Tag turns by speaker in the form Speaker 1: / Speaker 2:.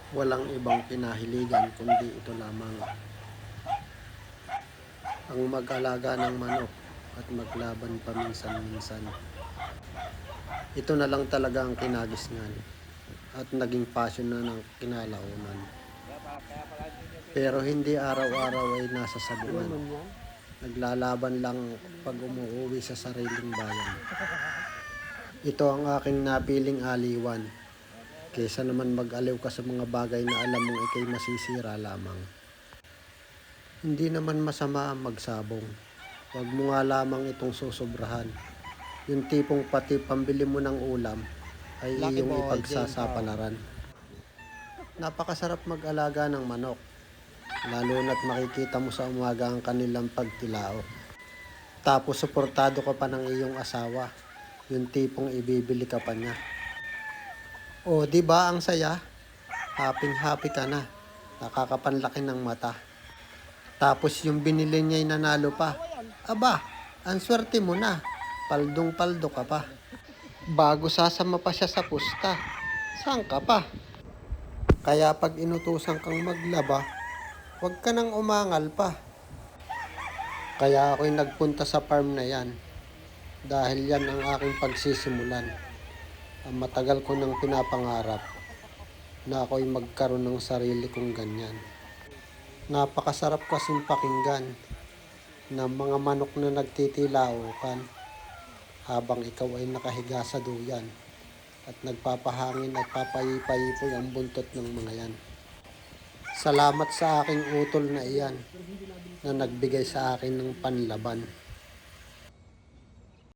Speaker 1: Walang ibang pinahiligan kundi ito lamang, ang mag-alaga ng manok at maglaban paminsan-minsan. Ito na lang talaga ang kinagisnan at naging passion na ng kinalaunan. Pero hindi araw-araw ay nasa sabungan. Naglalaban lang pag umuwi sa sariling bayan. Ito ang aking napiling aliwan, kaysa naman mag-aliw ka sa mga bagay na alam mong ikay masisira lamang. Hindi naman masama ang magsabong. Huwag mo nga lamang itong susobrahan. Yung tipong pati pambili mo ng ulam ay
Speaker 2: Lucky
Speaker 1: iyong
Speaker 2: boy,
Speaker 1: ipagsasapalaran. Napakasarap mag-alaga ng manok, lalo na't makikita mo sa umaga ang kanilang pagtilao. Tapos suportado ka pa ng iyong asawa, yung tipong ibibili ka pa niya. O, di ba ang saya? Happy ka na. Nakakapanlaki ng mata. Tapos yung binili niya'y nanalo pa. Aba, ang swerte mo na. Paldong-paldo ka pa. Bago sasama pa siya sa pusta. Saan ka pa? Kaya pag inutusan kang maglaba, huwag ka nang umangal pa. Kaya ako'y nagpunta sa farm na yan. Dahil yan ang aking pagsisimulan. Ang matagal ko nang pinapangarap na ako'y magkaroon ng sarili kong ganyan. Napakasarap kasing pakinggan ng mga manok na nagtitilaukan habang ikaw ay nakahiga sa duyan at nagpapahangin at papayipayipoy ang buntot ng mga yan. Salamat sa aking utol na iyan na nagbigay sa akin ng panlaban.